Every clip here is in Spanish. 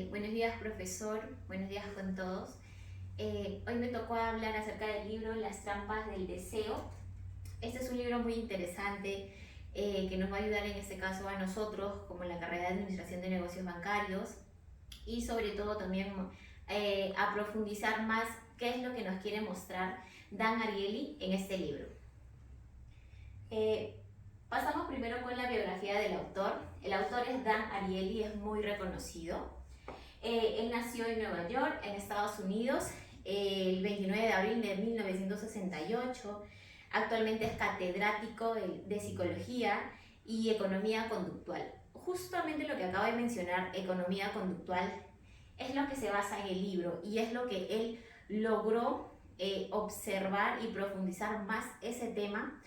Buenos días, profesor. Buenos días con todos. Hoy me tocó hablar acerca del libro Las trampas del deseo. Este es un libro muy interesante que nos va a ayudar en este caso a nosotros, como en la carrera de Administración de Negocios Bancarios, y sobre todo también a profundizar más qué es lo que nos quiere mostrar Dan Ariely en este libro. Eh, Pasamos primero con la biografía del autor. El autor es Dan Ariely, es muy reconocido. Él nació en Nueva York, en Estados Unidos, el 29 de abril de 1968. Actualmente es catedrático de Psicología y Economía Conductual. Justamente lo que acabo de mencionar, economía conductual, es lo que se basa en el libro y es lo que él logró observar y profundizar más ese tema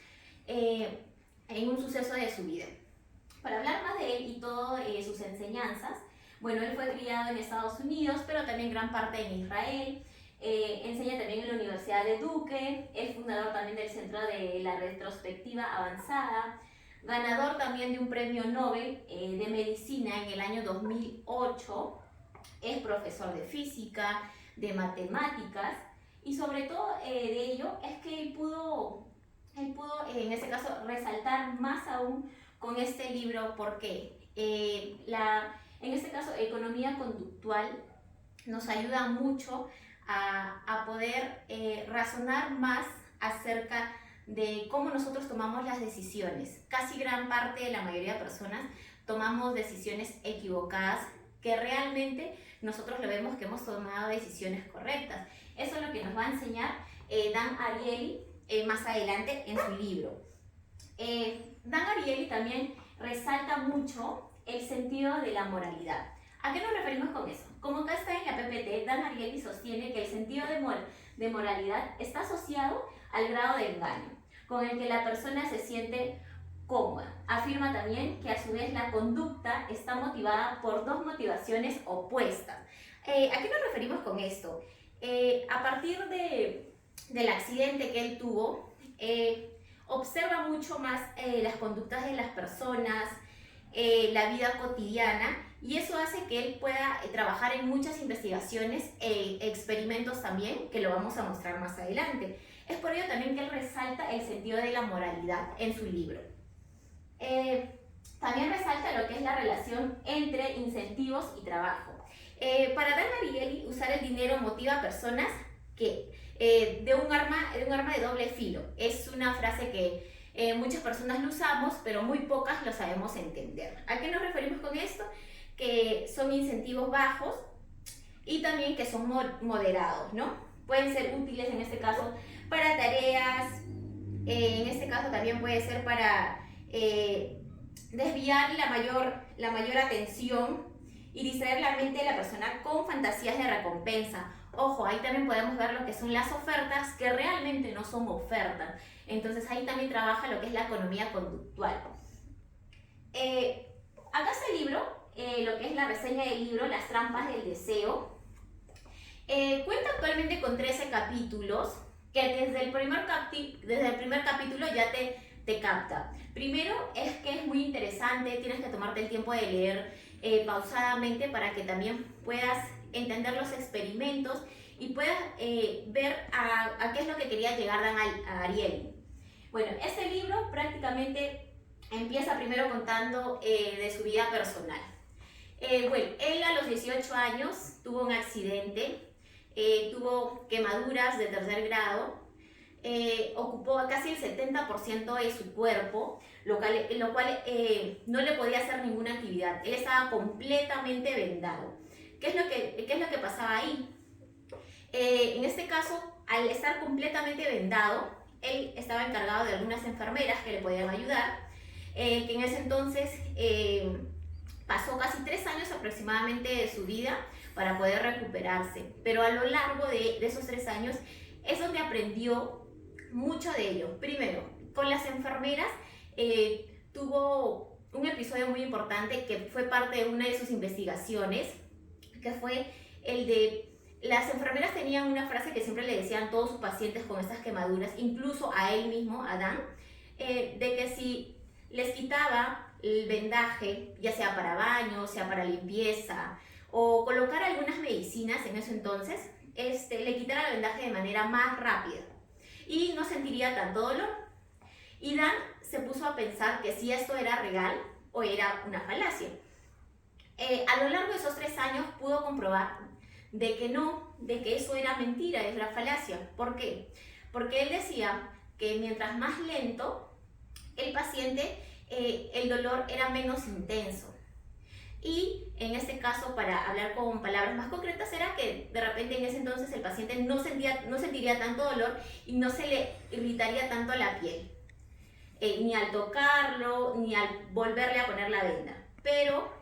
en un suceso de su vida. Para hablar más de él y todas sus enseñanzas, bueno, él fue criado en Estados Unidos, pero también gran parte en Israel. Enseña también en la Universidad de Duke, es fundador también del Centro de la Retrospectiva Avanzada, ganador también de un premio Nobel de Medicina en el año 2008, es profesor de física, de matemáticas, y sobre todo de ello es que él pudo en este caso resaltar más aún con este libro porque en este caso economía conductual nos ayuda mucho a poder razonar más acerca de cómo nosotros tomamos las decisiones. Casi gran parte de la mayoría de personas tomamos decisiones equivocadas que realmente nosotros lo vemos que hemos tomado decisiones correctas. Eso es lo que nos va a enseñar Dan Ariely más adelante en su libro. Dan Ariely también resalta mucho el sentido de la moralidad. ¿A qué nos referimos con eso? Como acá está en la PPT, Dan Ariely sostiene que el sentido de moralidad está asociado al grado de engaño, con el que la persona se siente cómoda. Afirma también que a su vez la conducta está motivada por dos motivaciones opuestas. ¿A qué nos referimos con esto? A partir del accidente que él tuvo, observa mucho más las conductas de las personas, la vida cotidiana, y eso hace que él pueda trabajar en muchas investigaciones e experimentos también, que lo vamos a mostrar más adelante. Es por ello también que él resalta el sentido de la moralidad en su libro. También resalta lo que es la relación entre incentivos y trabajo. Para Dan Ariely, usar el dinero motiva a personas que de un arma de doble filo. Es una frase que muchas personas lo usamos, pero muy pocas lo sabemos entender. ¿A qué nos referimos con esto? Que son incentivos bajos y también que son moderados, ¿no? Pueden ser útiles en este caso para tareas, en este caso también puede ser para desviar la mayor atención y distraer la mente de la persona con fantasías de recompensa. Ojo, ahí también podemos ver lo que son las ofertas que realmente no son ofertas. Entonces ahí también trabaja lo que es la economía conductual. Acá está el libro, lo que es la reseña del libro Las trampas del deseo. Cuenta actualmente con 13 capítulos que desde el primer capítulo ya te capta. Primero es que es muy interesante, tienes que tomarte el tiempo de leer pausadamente para que también puedas entender los experimentos y puedas ver a qué es lo que quería llegar Dan Ariely. Bueno, este libro prácticamente empieza primero contando de su vida personal. Bueno, él a los 18 años tuvo un accidente, tuvo quemaduras de tercer grado, ocupó casi el 70% de su cuerpo, lo cual no le podía hacer ninguna actividad. Él estaba completamente vendado. ¿Qué es lo que pasaba ahí? En este caso, al estar completamente vendado, él estaba encargado de algunas enfermeras que le podían ayudar, que en ese entonces pasó casi 3 años aproximadamente de su vida para poder recuperarse. Pero a lo largo de esos 3 años es donde aprendió mucho de ello. Primero, con las enfermeras tuvo un episodio muy importante que fue parte de una de sus investigaciones, que fue el de las enfermeras tenían una frase que siempre le decían a todos sus pacientes con estas quemaduras, incluso a él mismo, a Dan, de que si les quitaba el vendaje, ya sea para baño, sea para limpieza o colocar algunas medicinas en ese entonces, le quitara el vendaje de manera más rápida y no sentiría tanto dolor. Y Dan se puso a pensar que si esto era real o era una falacia. A lo largo de esos 3 años pudo comprobar de que no, de que eso era mentira, es la falacia. ¿Por qué? Porque él decía que mientras más lento el paciente, el dolor era menos intenso. Y en este caso, para hablar con palabras más concretas, era que de repente en ese entonces el paciente no sentiría tanto dolor y no se le irritaría tanto la piel, ni al tocarlo, ni al volverle a poner la venda. Pero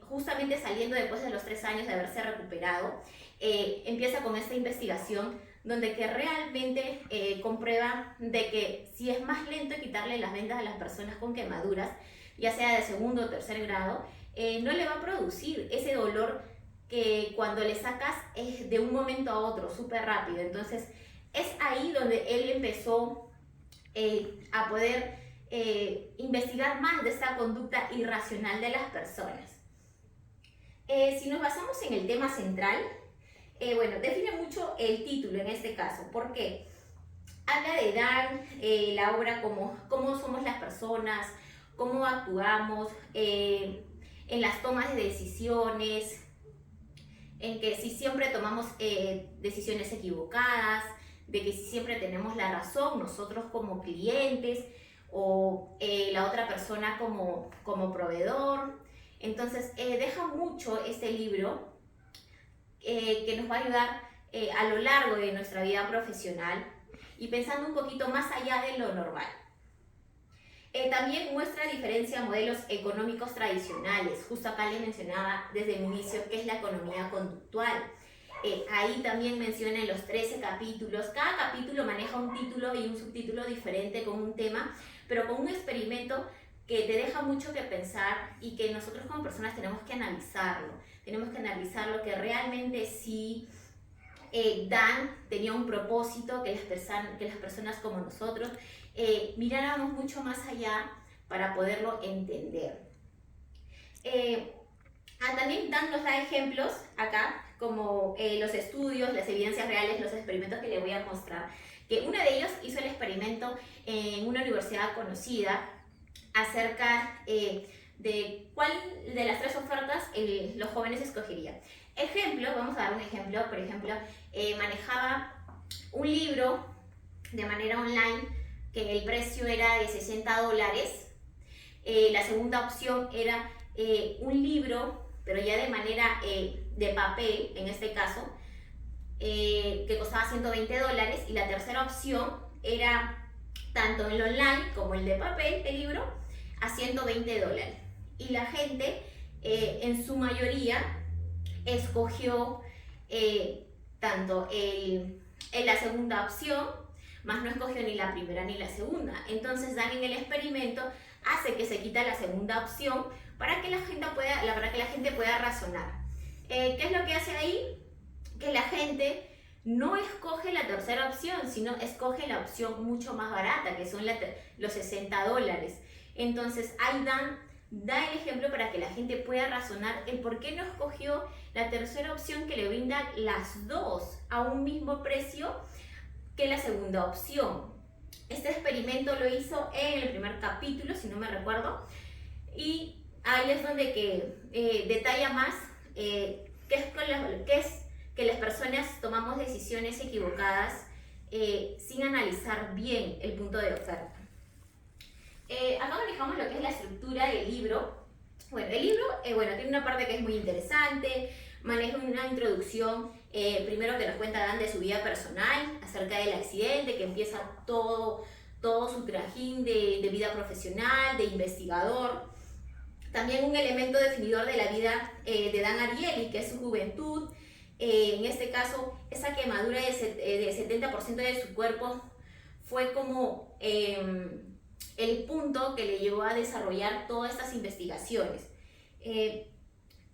justamente saliendo después de los 3 años de haberse recuperado, empieza con esta investigación donde que realmente comprueba de que si es más lento quitarle las vendas a las personas con quemaduras, ya sea de segundo o tercer grado, no le va a producir ese dolor que cuando le sacas es de un momento a otro, súper rápido. Entonces es ahí donde él empezó a poder investigar más de esta conducta irracional de las personas. Si nos basamos en el tema central, bueno, define mucho el título en este caso. ¿Por qué? Habla de Dan, la obra, cómo somos las personas, cómo actuamos en las tomas de decisiones, en que si siempre tomamos decisiones equivocadas, de que si siempre tenemos la razón nosotros como clientes o la otra persona como proveedor. Entonces deja mucho este libro que nos va a ayudar a lo largo de nuestra vida profesional y pensando un poquito más allá de lo normal. También muestra diferencia a modelos económicos tradicionales. Justo acá les mencionaba desde el inicio qué es la economía conductual. Ahí también menciona en los 13 capítulos. Cada capítulo maneja un título y un subtítulo diferente con un tema, pero con un experimento que te deja mucho que pensar y que nosotros como personas tenemos que analizarlo. Tenemos que analizar lo que realmente sí Dan tenía un propósito, que las personas como nosotros miráramos mucho más allá para poderlo entender. También Dan nos da ejemplos acá, como los estudios, las evidencias reales, los experimentos que les voy a mostrar. Que uno de ellos hizo el experimento en una universidad conocida acerca de cuál de las 3 ofertas los jóvenes escogerían. Ejemplo, vamos a dar un ejemplo. Por ejemplo, manejaba un libro de manera online que el precio era de $60. La segunda opción era un libro, pero ya de manera de papel, en este caso, que costaba $120. Y la tercera opción era tanto el online como el de papel, el libro, a $120. Y la gente, en su mayoría, escogió tanto la segunda opción, más no escogió ni la primera ni la segunda. Entonces Dan en el experimento hace que se quita la segunda opción para que la gente pueda razonar. ¿Qué es lo que hace ahí? Que la gente no escoge la tercera opción, sino escoge la opción mucho más barata, que son los $60. Entonces ahí da el ejemplo para que la gente pueda razonar el por qué no escogió la tercera opción que le brinda las dos a un mismo precio que la segunda opción. Este experimento lo hizo en el primer capítulo, si no me recuerdo, y ahí es donde detalla más qué es que las personas tomamos decisiones equivocadas sin analizar bien el punto de oferta. Acá manejamos lo que es la estructura del libro. Bueno, el libro tiene una parte que es muy interesante, maneja una introducción, primero que nos cuenta Dan de su vida personal, acerca del accidente, que empieza todo su trajín de vida profesional, de investigador. También un elemento definidor de la vida de Dan Ariely, que es su juventud. En este caso, esa quemadura de 70% de su cuerpo fue como el punto que le llevó a desarrollar todas estas investigaciones.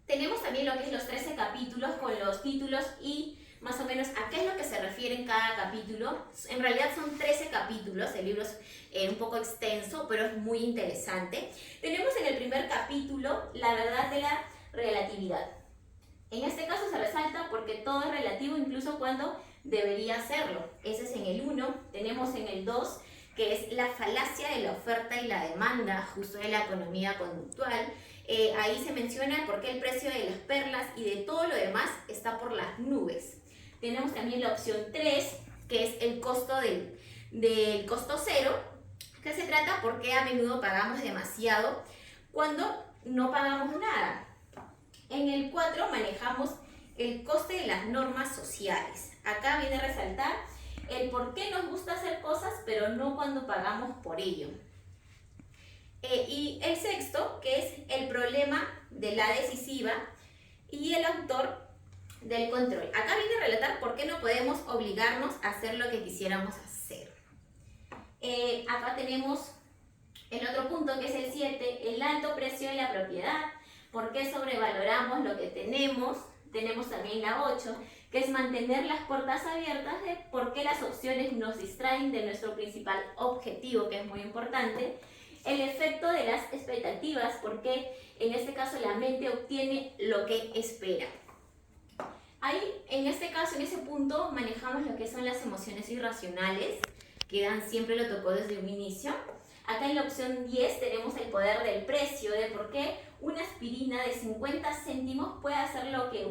Tenemos también lo que es los 13 capítulos con los títulos y más o menos a qué es lo que se refiere en cada capítulo. En realidad son 13 capítulos, el libro es un poco extenso, pero es muy interesante. Tenemos en el primer capítulo la verdad de la relatividad. En este caso se resalta porque todo es relativo incluso cuando debería serlo. Ese es en el 1. Tenemos en el 2, que es la falacia de la oferta y la demanda, justo de la economía conductual. Ahí se menciona por qué el precio de las perlas y de todo lo demás está por las nubes. Tenemos también la opción 3, que es el costo del costo cero, que se trata por qué a menudo pagamos demasiado cuando no pagamos nada. En el 4 manejamos el coste de las normas sociales. Acá viene a resaltar el por qué nos gusta hacer cosas, pero no cuando pagamos por ello. Y el sexto, que es el problema de la decisiva y el autor del control. Acá viene a relatar por qué no podemos obligarnos a hacer lo que quisiéramos hacer. Acá tenemos el otro punto, que es el 7, el alto precio de la propiedad, por qué sobrevaloramos lo que tenemos. Tenemos también la 8, que es mantener las puertas abiertas de por qué las opciones nos distraen de nuestro principal objetivo, que es muy importante. El efecto de las expectativas, porque en este caso la mente obtiene lo que espera. Ahí, en este caso, en ese punto, manejamos lo que son las emociones irracionales, que Dan siempre lo tocó desde un inicio. Acá en la opción 10 tenemos el poder del precio, de por qué una aspirina de 50 céntimos puede hacer lo que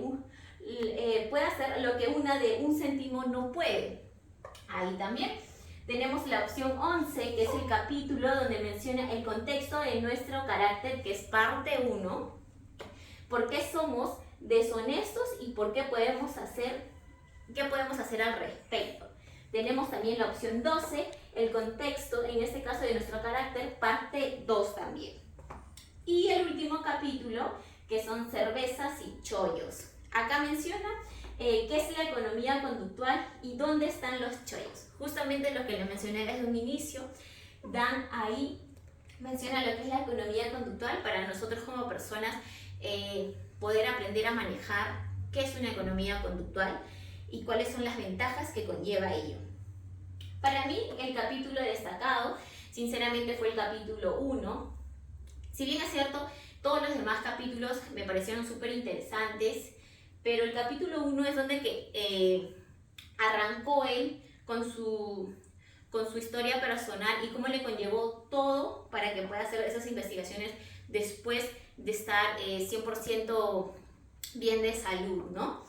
una de 1 céntimo no puede. Ahí también tenemos la opción 11, que es el capítulo donde menciona el contexto de nuestro carácter, que es parte 1. ¿Por qué somos deshonestos y por qué podemos hacer al respecto? Tenemos también la opción 12, el contexto, en este caso de nuestro carácter, parte 2 también. Y el último capítulo, que son cervezas y chollos. Acá menciona qué es la economía conductual y dónde están los chollos. Justamente lo que les mencioné desde un inicio, Dan ahí menciona lo que es la economía conductual para nosotros como personas poder aprender a manejar qué es una economía conductual y cuáles son las ventajas que conlleva ello. Para mí, el capítulo destacado, sinceramente, fue el capítulo 1. Si bien es cierto, todos los demás capítulos me parecieron súper interesantes, pero el capítulo 1 es donde arrancó él con su historia personal y cómo le conllevó todo para que pueda hacer esas investigaciones después de estar 100% bien de salud, ¿no?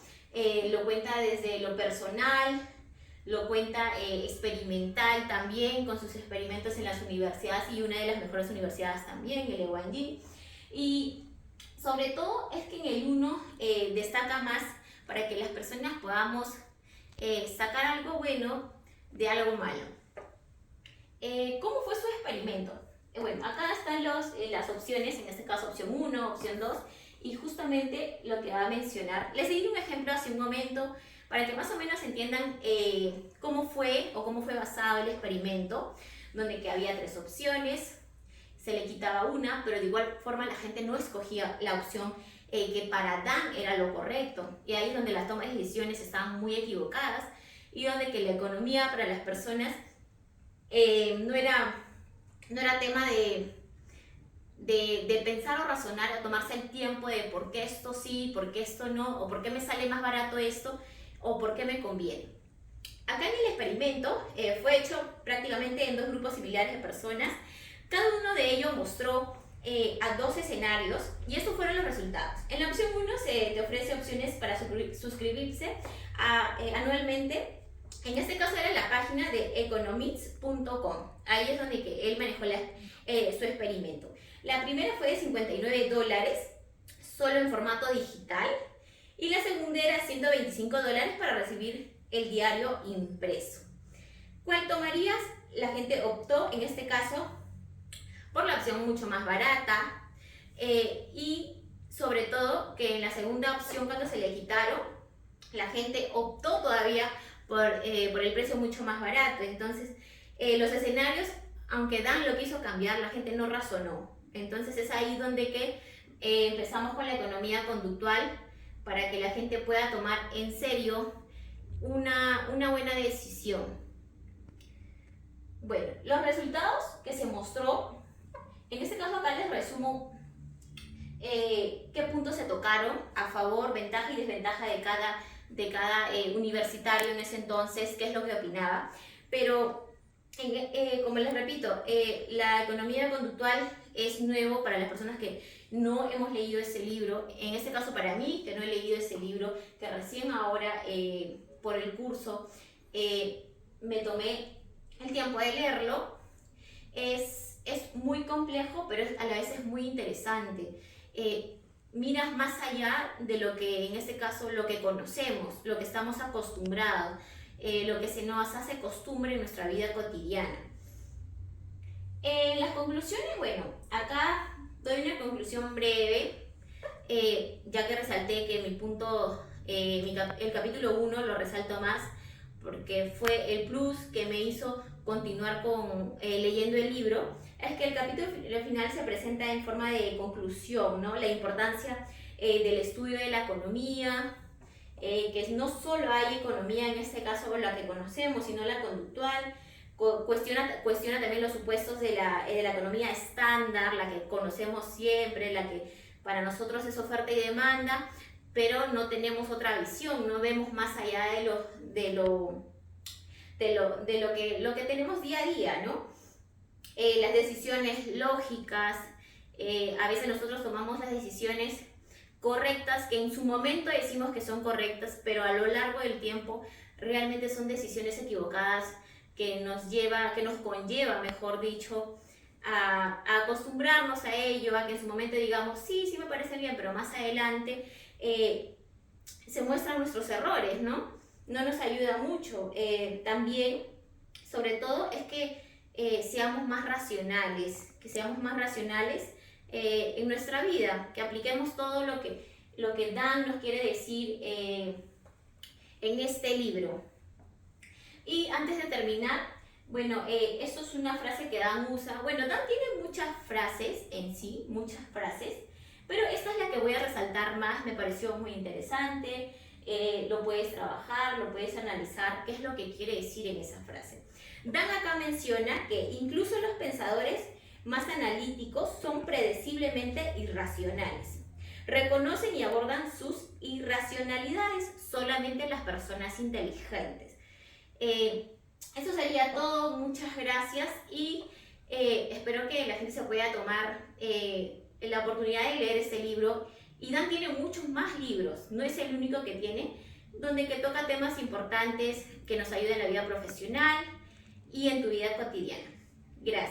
Lo cuenta desde lo personal, lo cuenta experimental también, con sus experimentos en las universidades y una de las mejores universidades también, el EWANG. Y sobre todo es que en el 1 destaca más para que las personas podamos sacar algo bueno de algo malo. ¿Cómo fue su experimento? Bueno, acá están las opciones, en este caso opción 1, opción 2, y justamente lo que va a mencionar. Les di un ejemplo hace un momento para que más o menos entiendan cómo fue basado el experimento, donde que había 3 opciones, se le quitaba una, pero de igual forma la gente no escogía la opción que para Dan era lo correcto, y ahí es donde las tomas de decisiones estaban muy equivocadas, y donde que la economía para las personas no era tema de pensar o razonar o tomarse el tiempo de por qué esto sí, por qué esto no, o por qué me sale más barato esto, o por qué me conviene. Acá en el experimento fue hecho prácticamente en 2 grupos similares de personas. Cada uno de ellos mostró a 2 escenarios y estos fueron los resultados. En la opción 1 se te ofrece opciones para suscribirse anualmente. En este caso era la página de economics.com. Ahí es donde que él manejó su experimento. La primera fue de $59, solo en formato digital. Y la segunda era $125 para recibir el diario impreso. ¿Cuál tomarías? La gente optó, en este caso, por la opción mucho más barata. Y sobre todo que en la segunda opción, cuando se le quitaron, la gente optó todavía por el precio mucho más barato. Entonces, los escenarios, aunque Dan lo quiso cambiar, la gente no razonó. Entonces es ahí donde que empezamos con la economía conductual para que la gente pueda tomar en serio una buena decisión. Bueno, los resultados que se mostró, en este caso acá les resumo qué puntos se tocaron a favor, ventaja y desventaja de cada universitario en ese entonces, qué es lo que opinaba. Pero, como les repito, la economía conductual es nuevo para las personas que no hemos leído ese libro. En este caso para mí, que no he leído ese libro, que recién ahora por el curso me tomé el tiempo de leerlo. Es muy complejo, pero a la vez es muy interesante. Miras más allá de lo que, en este caso, lo que conocemos, lo que estamos acostumbrados, lo que se nos hace costumbre en nuestra vida cotidiana. Las conclusiones, bueno, acá doy una conclusión breve, ya que resalté que mi punto, el capítulo 1 lo resalto más, porque fue el plus que me hizo continuar leyendo el libro. Es que el capítulo final se presenta en forma de conclusión, ¿no? La importancia del estudio de la economía, que no solo hay economía en este caso la que conocemos, sino la conductual. Cuestiona también los supuestos de la economía estándar, la que conocemos siempre, la que para nosotros es oferta y demanda, pero no tenemos otra visión, no vemos más allá de lo que tenemos día a día, ¿no? Las decisiones lógicas, a veces nosotros tomamos las decisiones correctas, que en su momento decimos que son correctas, pero a lo largo del tiempo realmente son decisiones equivocadas que nos conlleva, mejor dicho, a acostumbrarnos a ello, a que en su momento digamos, sí me parece bien, pero más adelante se muestran nuestros errores, ¿no? No nos ayuda mucho. También, sobre todo, es que seamos más racionales, en nuestra vida, que apliquemos todo lo que Dan nos quiere decir en este libro. Y antes de terminar, bueno, esto es una frase que Dan usa. Bueno, Dan tiene muchas frases en sí, muchas frases, pero esta es la que voy a resaltar más, me pareció muy interesante. Lo puedes trabajar, lo puedes analizar, qué es lo que quiere decir en esa frase. Dan acá menciona que incluso los pensadores más analíticos son predeciblemente irracionales. Reconocen y abordan sus irracionalidades solamente las personas inteligentes. Eso sería todo, muchas gracias y espero que la gente se pueda tomar la oportunidad de leer este libro. Y Dan tiene muchos más libros, no es el único que tiene, donde que toca temas importantes que nos ayudan en la vida profesional y en tu vida cotidiana. Gracias.